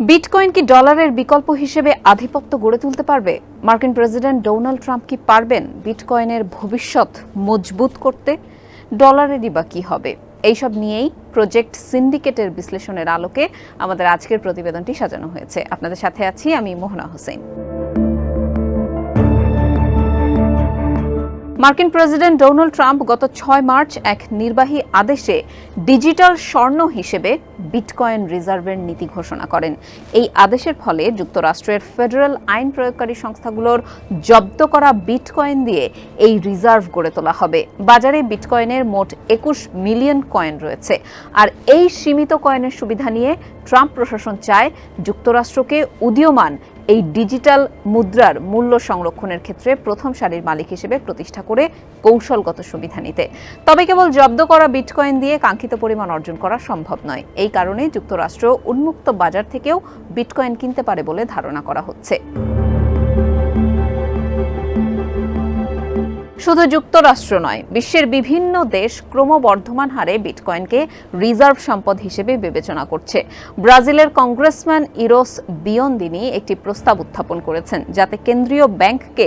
Bitcoin কি ডলারের বিকল্প হিসেবে আধিপত্য গড়ে তুলতে পারবে? মার্কিন প্রেসিডেন্ট ডোনাল্ড ট্রাম্প কি পারবেন বিটকয়েনের ভবিষ্যৎ মজবুত করতে? ডলারেরই বা কি হবে? এইসব নিয়েই প্রজেক্ট সিন্ডিকেটের বিশ্লেষণের আলোকে আমাদের আজকের প্রতিবেদনটি সাজানো হয়েছে। আপনাদের সাথে আছি আমি মোহনা হোসেন। মার্কিন প্রেসিডেন্ট ডোনাল্ড ট্রাম্প গত ৬ মার্চ এক নির্বাহী আদেশে ডিজিটাল স্বর্ণ হিসেবে বিটকয়েন রিজার্ভের নীতি ঘোষণা করেন। এই আদেশের ফলে যুক্তরাষ্ট্রের ফেডারেল আইন প্রয়োগকারী সংস্থাগুলোর জব্দ করা বিটকয়েন দিয়ে এই রিজার্ভ গড়ে তোলা হবে। বাজারে বিটকয়েনের মোট ২১ মিলিয়ন কয়েন রয়েছে। আর এই সীমিত কয়েনের সুবিধা নিয়ে ট্রাম্প প্রশাসন চায় যুক্তরাষ্ট্রকে উদীয়মান এই ডিজিটাল মুদ্রার মূল্য সংরক্ষণের ক্ষেত্রে প্রথম সারির মালিক হিসেবে প্রতিষ্ঠা করে কৌশলগত সুবিধা নিতে। তবে কেবল জব্দ করা বিটকয়েন দিয়ে কাঙ্ক্ষিত পরিমাণ অর্জন করা সম্ভব নয়। এই কারণে যুক্তরাষ্ট্র উন্মুক্ত বাজার থেকেও বিটকয়েন কিনতে পারে বলে ধারণা করা হচ্ছে। শুধু যুক্তরাষ্ট্র নয়, বিশ্বের বিভিন্ন দেশ ক্রমবর্ধমান হারে বিটকয়েনকে রিজার্ভ সম্পদ হিসেবে বিবেচনা করছে। ব্রাজিলের কংগ্রেসম্যান ইরোস বিয়ন্দিনি একটি প্রস্তাব উত্থাপন করেছেন, যাতে কেন্দ্রীয় ব্যাংককে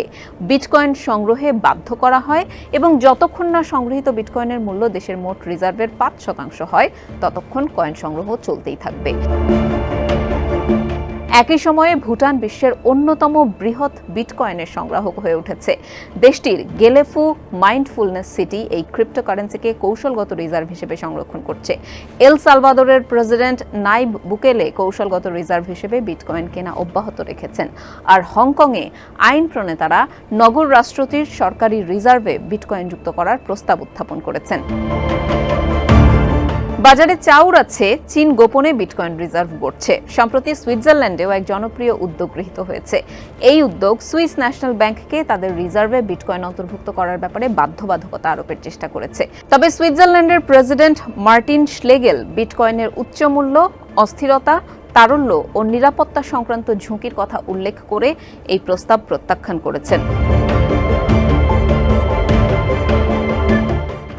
বিটকয়েন সংগ্রহে বাধ্য করা হয় এবং যতক্ষণ না সংগৃহীত বিটকয়েনের মূল্য দেশের মোট রিজার্ভের ৫% হয়, ততক্ষণ কয়েন সংগ্রহ চলতেই থাকবে। একই সময়ে ভুটান বিশ্বের অন্যতম বৃহৎ বিটকয়েনের সংগ্রাহক হয়ে উঠেছে। দেশটির গেলেফু মাইন্ডফুলনেস সিটি এই ক্রিপ্টোকারেন্সিকে কৌশলগত রিজার্ভ হিসেবে সংরক্ষণ করছে। এল সালভাদোরের প্রেসিডেন্ট নাইব বুকেলে কৌশলগত রিজার্ভ হিসেবে বিটকয়েন কেনা অব্যাহত রেখেছেন। আর হংকংয়ে আইন প্রণেতারা নগর রাষ্ট্রটির সরকারি রিজার্ভে বিটকয়েন যুক্ত করার প্রস্তাব উত্থাপন করেছেন। বাজারে চাউর আছে, চীন গোপনে বিটকয়েন রিজার্ভ গড়ছে। সম্প্রতি সুইজারল্যান্ডেও এক জনপ্রিয় উদ্যোগ গৃহীত হয়েছে। এই উদ্যোগ সুইস ন্যাশনাল ব্যাংককে তাদের রিজার্ভে বিটকয়েন অন্তর্ভুক্ত করার ব্যাপারে বাধ্যবাধকতা আরোপের চেষ্টা করেছে। তবে সুইজারল্যান্ডের প্রেসিডেন্ট মার্টিন শ্লেগেল বিটকয়েনের উচ্চ মূল্য, অস্থিরতা, তারল্য ও নিরাপত্তা সংক্রান্ত ঝুঁকির কথা উল্লেখ করে এই প্রস্তাব প্রত্যাখ্যান করেছেন।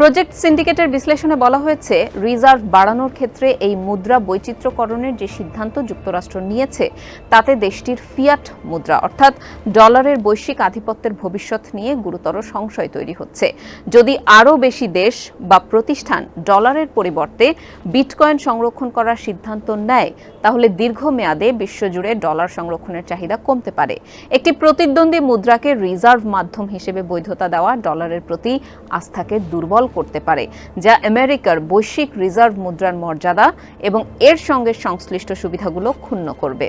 প্রজেক্ট সিন্ডিকেটের বিশ্লেষণে বলা হয়েছে, রিজার্ভ বাড়ানোর ক্ষেত্রে এই মুদ্রা বৈচিত্র্যকরণের যে সিদ্ধান্ত যুক্তরাষ্ট্র নিয়েছে, তাতে দেশটির ফিয়াট মুদ্রা অর্থাৎ ডলারের বৈশ্বিক আধিপত্যের ভবিষ্যৎ নিয়ে গুরুতর সংশয় তৈরি হচ্ছে। যদি আরও বেশি দেশ বা প্রতিষ্ঠান ডলারের পরিবর্তে বিটকয়েন সংরক্ষণ করার সিদ্ধান্ত নেয়, তাহলে দীর্ঘমেয়াদে বিশ্বজুড়ে ডলার সংরক্ষণের চাহিদা কমতে পারে। একটি প্রতিদ্বন্দ্বী মুদ্রাকে রিজার্ভ মাধ্যম হিসেবে বৈধতা দেওয়া ডলারের প্রতি আস্থাকে দুর্বল করতে পারে, যা আমেরিকার বৈশ্বিক রিজার্ভ মুদ্রার মর্যাদা এবং এর সঙ্গে সংশ্লিষ্ট সুবিধাগুলো ক্ষুণ্ণ করবে।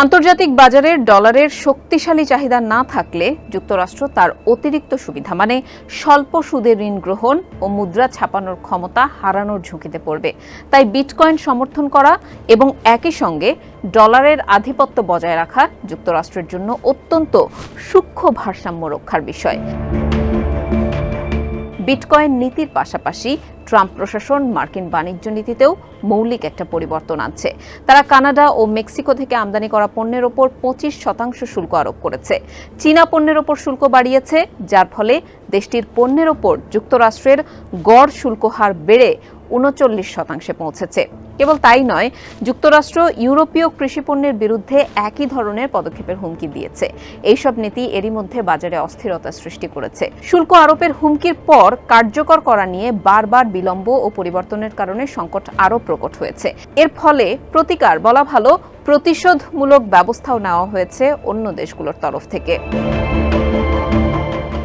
আন্তর্জাতিক বাজারে ডলারের শক্তিশালী চাহিদা না থাকলে যুক্তরাষ্ট্র তার অতিরিক্ত সুবিধা মানে স্বল্প সুদে ঋণ গ্রহণ ও মুদ্রা ছাপানোর ক্ষমতা হারানোর ঝুঁকিতে পড়বে। তাই বিটকয়েন সমর্থন করা এবং একই সঙ্গে ডলারের আধিপত্য বজায় রাখা যুক্তরাষ্ট্রের জন্য অত্যন্ত সূক্ষ্ম ভারসাম্য রক্ষার বিষয়। বিটকয়েন নীতির পাশাপাশি ট্রাম্প প্রশাসন মার্কিন বাণিজ্য নীতিতেও মৌলিক একটা পরিবর্তন আনছে। তারা কানাডা ও মেক্সিকো থেকে আমদানি করা পণ্যের ওপর ২৫% শুল্ক আরোপ করেছে। চীনা পণ্যের ওপর শুল্ক বাড়িয়েছে, যার ফলে দেশটির পণ্যের ওপর যুক্তরাষ্ট্রের গড় শুল্ক হার বেড়ে ৩৯% পৌঁছেছে। কেবল তাই নয়, যুক্তরাষ্ট্র ইউরোপীয় কৃষিপণ্যের বিরুদ্ধে একই ধরনের পদক্ষেপের হুমকি দিয়েছে। এইসব নীতি এরই মধ্যে বাজারে অস্থিরতা সৃষ্টি করেছে। শুল্ক আরোপের হুমকির পর কার্যকর করা নিয়ে বারবার বিলম্ব ও পরিবর্তনের কারণে সংকট আরও প্রকট হয়েছে। এর ফলে প্রতিকার বলা ভালো, প্রতিশোধমূলক ব্যবস্থাও নেওয়া হয়েছে অন্য দেশগুলোর তরফ থেকে।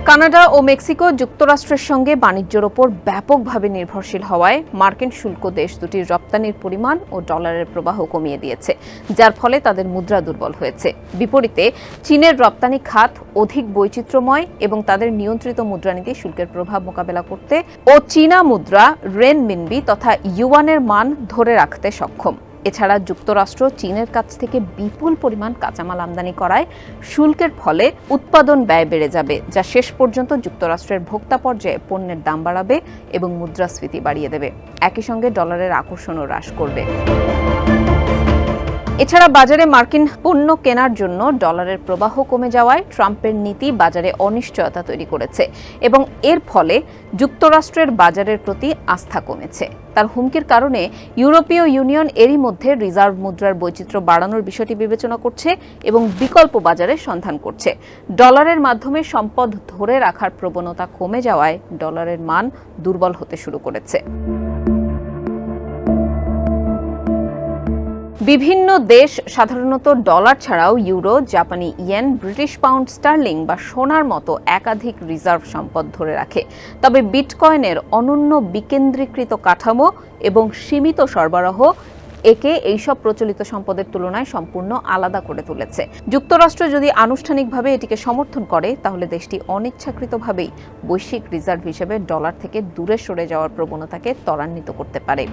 কানাডা ও মেক্সিকো যুক্তরাষ্ট্রের সঙ্গে বাণিজ্যের ওপর ব্যাপকভাবে নির্ভরশীল হওয়ায় মার্কিন শুল্ক দেশ দুটির রপ্তানির পরিমাণ ও ডলারের প্রবাহ কমিয়ে দিয়েছে, যার ফলে তাদের মুদ্রা দুর্বল হয়েছে। বিপরীতে চীনের রপ্তানি খাত অধিক বৈচিত্র্যময় এবং তাদের নিয়ন্ত্রিত মুদ্রানীতি শুল্কের প্রভাব মোকাবেলা করতে ও চীনা মুদ্রা রেনমিনবি তথা ইউয়ানের মান ধরে রাখতে সক্ষম। এছাড়া যুক্তরাষ্ট্র চীনের কাছ থেকে বিপুল পরিমাণ কাঁচামাল আমদানি করায় শুল্কের ফলে উৎপাদন ব্যয় বেড়ে যাবে, যা শেষ পর্যন্ত যুক্তরাষ্ট্রের ভোক্তা পর্যায়ে পণ্যের দাম বাড়াবে এবং মুদ্রাস্ফীতি বাড়িয়ে দেবে। একই সঙ্গে ডলারের আকর্ষণও হ্রাস করবে। এছাড়া বাজারে মার্কিন পণ্য কেনার জন্য ডলারের প্রবাহ কমে যাওয়ায় ট্রাম্পের নীতি বাজারে অনিশ্চয়তা তৈরি করেছে এবং এর ফলে যুক্তরাষ্ট্রের বাজারের প্রতি আস্থা কমেছে। তার হুমকির কারণে ইউরোপীয় ইউনিয়ন এরই মধ্যে রিজার্ভ মুদ্রার বৈচিত্র্য বাড়ানোর বিষয়টি বিবেচনা করছে এবং বিকল্প বাজারের সন্ধান করছে। ডলারের মাধ্যমে সম্পদ ধরে রাখার প্রবণতা কমে যাওয়ায় ডলারের মান দুর্বল হতে শুরু করেছে। বিভিন্ন দেশ সাধারণত ডলার ছাড়াও ইউরো, জাপানি ইয়েন, ব্রিটিশ পাউন্ড স্টার্লিং বা সোনার মতো একাধিক রিজার্ভ সম্পদ ধরে রাখে। তবে বিটকয়েনের অনন্য বিকেন্দ্রীকৃত কাঠামো এবং সীমিত সরবরাহ একে এইসব প্রচলিত সম্পদের তুলনায় সম্পূর্ণ আলাদা করে তুলেছে। যুক্তরাষ্ট্র যদি আনুষ্ঠানিকভাবে এটিকে সমর্থন করে তাহলে দেশটি অনিচ্ছাকৃতভাবেই বৈশ্বিক রিজার্ভ হিসেবে ডলার থেকে দূরে সরে যাওয়ার প্রবণতাকে ত্বরান্বিত করতে পারে।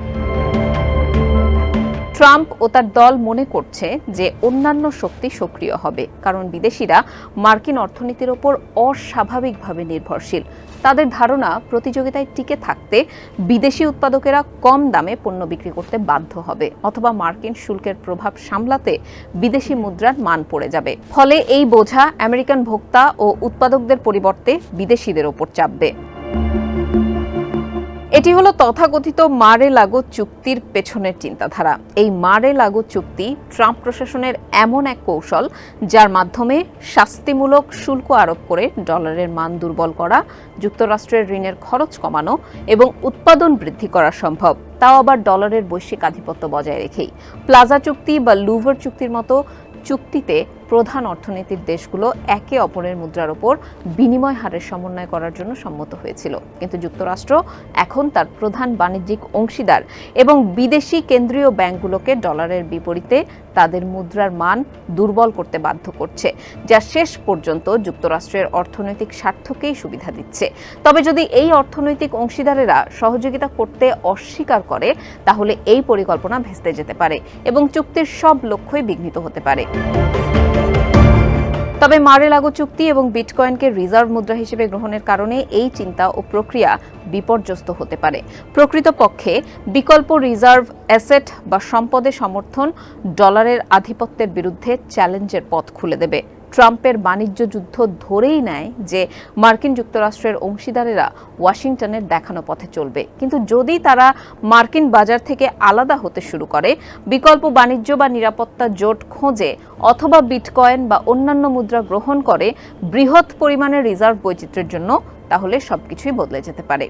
ট্রাম্প ও তার দল মনে করছে যে অন্যান্য শক্তি সক্রিয় হবে, কারণ বিদেশিরা মার্কিন অর্থনীতির ওপর অস্বাভাবিকভাবে নির্ভরশীল। তাদের ধারণা প্রতিযোগিতায় টিকে থাকতে বিদেশি উৎপাদকেরা কম দামে পণ্য বিক্রি করতে বাধ্য হবে অথবা মার্কিন শুল্কের প্রভাব সামলাতে বিদেশি মুদ্রার মান পড়ে যাবে। ফলে এই বোঝা আমেরিকান ভোক্তা ও উৎপাদকদের পরিবর্তে বিদেশিদের ওপর চাপবে। এটি হলো তথাকথিত মারে লাগো চুক্তির পেছনের চিন্তাধারা। এই মারে লাগো চুক্তি ট্রাম্প প্রশাসনের এমন এক কৌশল যার মাধ্যমে শাস্তিমূলক শুল্ক আরোপ করে ডলারের মান দুর্বল করা, যুক্তরাষ্ট্রের ঋণের খরচ কমানো এবং উৎপাদন বৃদ্ধি করা সম্ভব, তাও আবার ডলারের বৈশ্বিক আধিপত্য বজায় রেখেই। প্লাজা চুক্তি বা লুভার চুক্তির মতো চুক্তিতে প্রধান অর্থনীতির দেশগুলো একে অপরের মুদ্রার ওপর বিনিময় হারের সমন্বয় করার জন্য সম্মত হয়েছিল, কিন্তু যুক্তরাষ্ট্র এখন তার প্রধান বাণিজ্যিক অংশীদার এবং বিদেশি কেন্দ্রীয় ব্যাংকগুলোকে ডলারের বিপরীতে তাদের মুদ্রার মান দুর্বল করতে বাধ্য করছে, যা শেষ পর্যন্ত যুক্তরাষ্ট্রের অর্থনৈতিক স্বার্থকেই সুবিধা দিচ্ছে। তবে যদি এই অর্থনৈতিক অংশীদারেরা সহযোগিতা করতে অস্বীকার করে তাহলে এই পরিকল্পনা ভেস্তে যেতে পারে এবং চুক্তির সব লক্ষ্যই বিঘ্নিত হতে পারে। তবে মারে লাগো চুক্তি এবং বিটকয়েনকে রিজার্ভ মুদ্রা হিসেবে গ্রহণের কারণে এই চিন্তা ও প্রক্রিয়া বিপর্যস্ত হতে পারে। প্রকৃতপক্ষে বিকল্প রিজার্ভ অ্যাসেট বা সম্পদের সমর্থন ডলারের আধিপত্যের বিরুদ্ধে চ্যালেঞ্জের পথ খুলে দেবে। ট্রাম্পের বাণিজ্য যুদ্ধ ধরেই নেয় যে মার্কিন যুক্তরাষ্ট্রের অংশীদারেরা ওয়াশিংটনের দেখানো পথে চলবে, কিন্তু যদি তারা মার্কিন বাজার থেকে আলাদা হতে শুরু করে, বিকল্প বাণিজ্য বা নিরাপত্তা জোট খোঁজে অথবা বিটকয়েন বা অন্যান্য মুদ্রা গ্রহণ করে বৃহৎ পরিমাণের রিজার্ভ বৈচিত্র্যের জন্য, তাহলে সবকিছুই বদলে যেতে পারে।